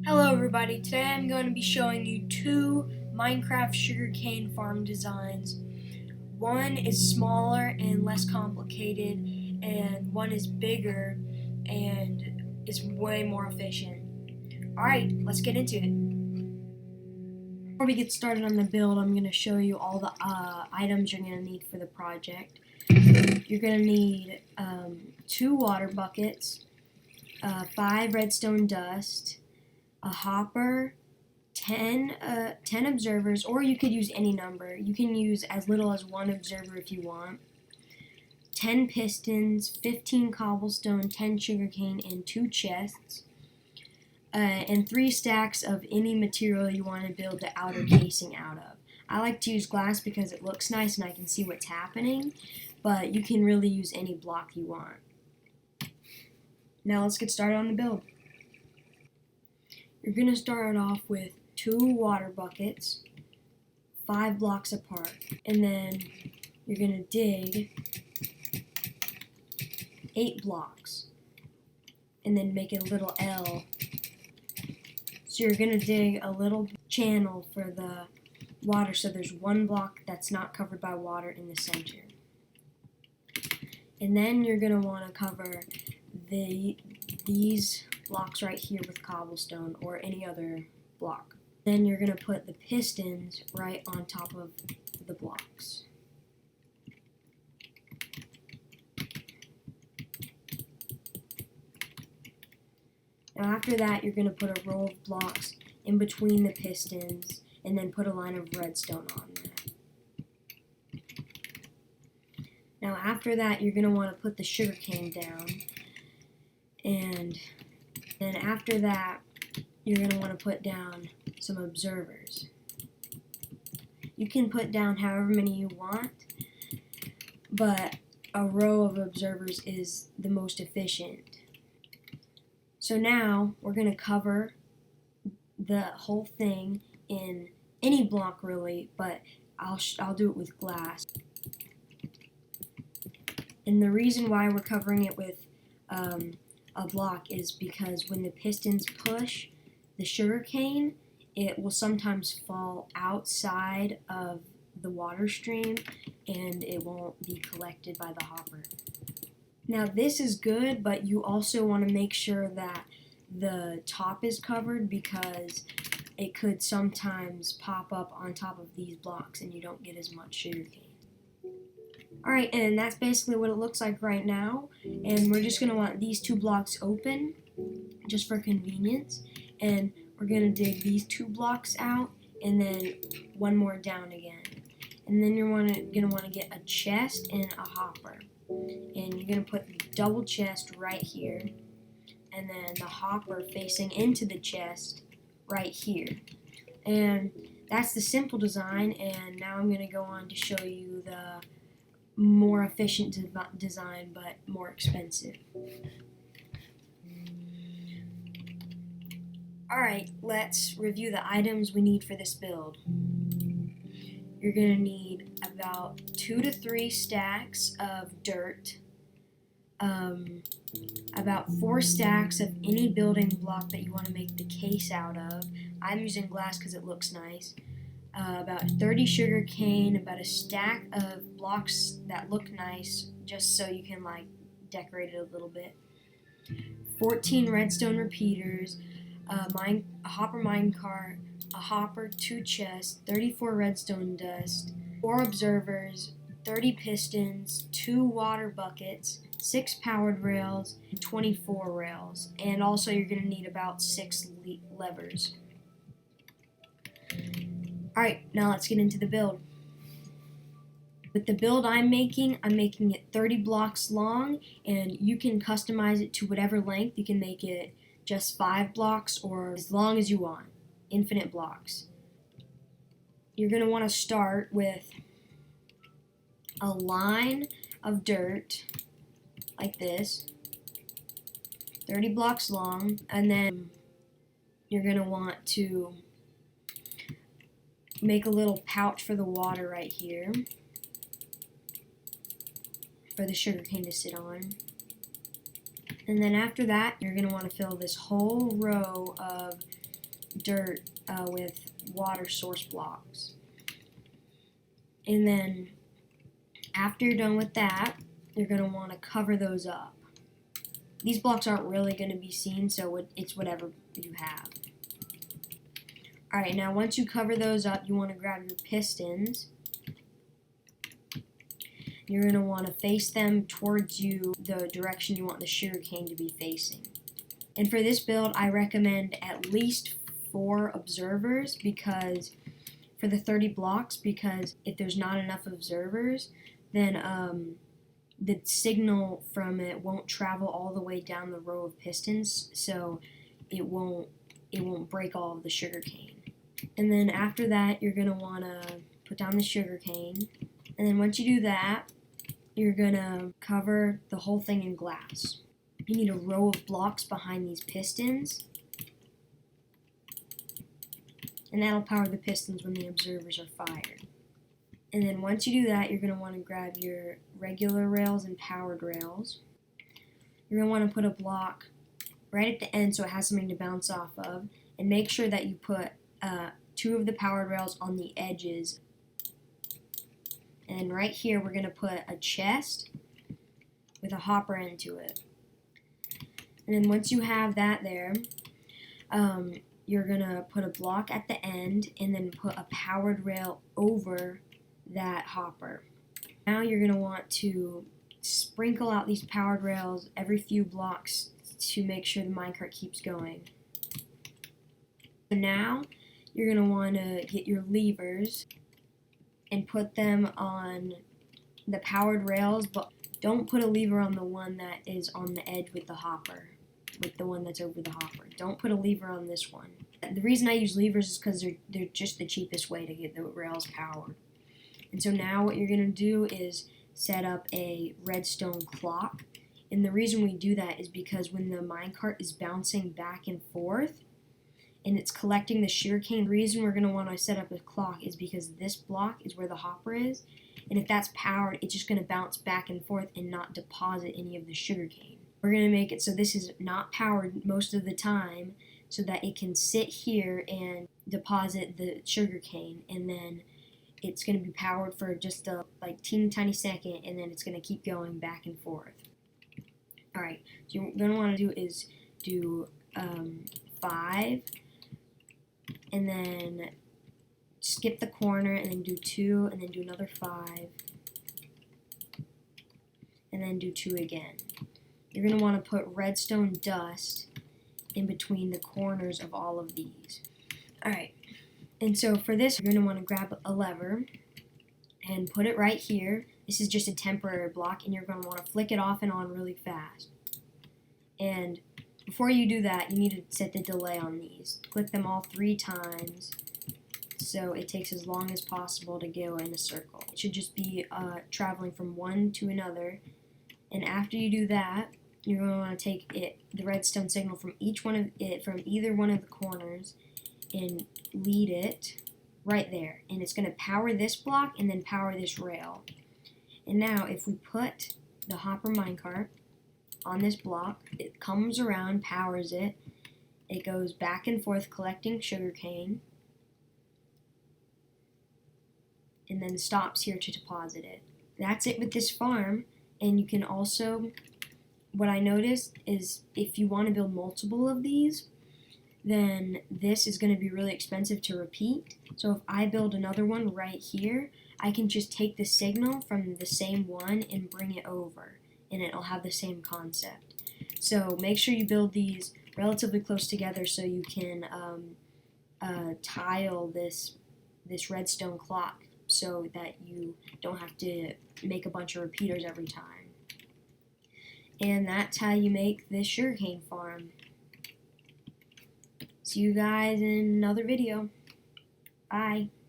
Hello everybody, today I'm going to be showing you two Minecraft sugarcane farm designs. One is smaller and less complicated, and one is bigger and is way more efficient. Alright, let's get into it. Before we get started on the build, I'm going to show you all the items you're going to need for the project. You're going to need 2 water buckets, 5 redstone dust, a hopper, 10 observers, or you could use any number. You can use as little as 1 observer if you want. 10 pistons, 15 cobblestone, 10 sugarcane, and 2 chests. And 3 stacks of any material you want to build the outer casing out of. I like to use glass because it looks nice and I can see what's happening, but you can really use any block you want. Now let's get started on the build. You're going to start off with 2 water buckets, 5 blocks apart, and then you're going to dig 8 blocks, and then make a little L. So you're going to dig a little channel for the water so there's 1 block that's not covered by water in the center. And then you're going to want to cover these blocks right here with cobblestone or any other block. Then you're going to put the pistons right on top of the blocks. Now after that, you're going to put a row of blocks in between the pistons and then put a line of redstone on there. Now after that, you're going to want to put the sugarcane down, and then after that, you're going to want to put down some observers. You can put down however many you want, but a row of observers is the most efficient. So now we're going to cover the whole thing in any block really, but I'll do it with glass. And the reason why we're covering it with a block is because when the pistons push the sugarcane, it will sometimes fall outside of the water stream and it won't be collected by the hopper. Now this is good, but you also want to make sure that the top is covered because it could sometimes pop up on top of these blocks and you don't get as much sugarcane. Alright, and that's basically what it looks like right now, and we're just going to want these 2 blocks open just for convenience, and we're going to dig these 2 blocks out and then 1 more down again. And then you're going to want to get a chest and a hopper, and you're going to put the double chest right here and then the hopper facing into the chest right here. And that's the simple design, and now I'm going to go on to show you the more efficient design but more expensive. Alright, let's review the items we need for this build. You're going to need about 2 to 3 stacks of dirt, about 4 stacks of any building block that you want to make the case out of. I'm using glass because it looks nice. About 30 sugar cane, about a stack of blocks that look nice just so you can like decorate it a little bit. 14 redstone repeaters, a hopper minecart, a hopper, 2 chests, 34 redstone dust, 4 observers, 30 pistons, 2 water buckets, 6 powered rails, and 24 rails. And also you're going to need about 6 levers. Alright, now let's get into the build. With the build I'm making it 30 blocks long, and you can customize it to whatever length. You can make it just 5 blocks or as long as you want, infinite blocks. You're going to want to start with a line of dirt like this, 30 blocks long, and then you're going to want to make a little pouch for the water right here for the sugarcane to sit on. And then after that, you're going to want to fill this whole row of dirt with water source blocks. And then after you're done with that, you're going to want to cover those up. These blocks aren't really going to be seen, so it's whatever you have. Alright, now once you cover those up, you want to grab your pistons. You're going to want to face them towards you, the direction you want the sugarcane to be facing. And for this build, I recommend at least 4 observers because for the 30 blocks, because if there's not enough observers, then the signal from it won't travel all the way down the row of pistons, so it won't break all of the sugarcane. And then after that, you're going to want to put down the sugarcane. And then once you do that, you're going to cover the whole thing in glass. You need a row of blocks behind these pistons. And that'll power the pistons when the observers are fired. And then once you do that, you're going to want to grab your regular rails and powered rails. You're going to want to put a block right at the end so it has something to bounce off of. And make sure that you put 2 of the powered rails on the edges. And right here we're going to put a chest with a hopper into it. And then once you have that there, you're going to put a block at the end and then put a powered rail over that hopper. Now you're going to want to sprinkle out these powered rails every few blocks to make sure the minecart keeps going. So now you're going to want to get your levers and put them on the powered rails, but don't put a lever on the one that is on the edge with the hopper, with the one that's over the hopper. Don't put a lever on this one. The reason I use levers is because they're just the cheapest way to get the rails powered. And so now what you're going to do is set up a redstone clock. And the reason we do that is because when the minecart is bouncing back and forth and it's collecting the sugarcane, the reason we're going to want to set up a clock is because this block is where the hopper is. And if that's powered, it's just going to bounce back and forth and not deposit any of the sugarcane. We're going to make it so this is not powered most of the time so that it can sit here and deposit the sugarcane, and then it's going to be powered for just a teeny tiny second, and then it's going to keep going back and forth. Alright, so what you're going to want to do is do 5, and then skip the corner, and then do 2, and then do another 5, and then do 2 again. You're going to want to put redstone dust in between the corners of all of these. Alright, and so for this, you're going to want to grab a lever and put it right here. This is just a temporary block, and you're going to want to flick it off and on really fast. And before you do that, you need to set the delay on these. Click them all 3 times so it takes as long as possible to go in a circle. It should just be traveling from one to another. And after you do that, you're going to want to take the redstone signal from either one of the corners and lead it right there. And it's going to power this block and then power this rail. And now if we put the hopper minecart on this block, it comes around, powers it, it goes back and forth collecting sugarcane, and then stops here to deposit it. That's it with this farm. And you can also, what I noticed is if you want to build multiple of these, then this is going to be really expensive to repeat. So if I build another one right here, I can just take the signal from the same one and bring it over, and it'll have the same concept. So make sure you build these relatively close together so you can tile this redstone clock so that you don't have to make a bunch of repeaters every time. And that's how you make this sugarcane farm. See you guys in another video. Bye.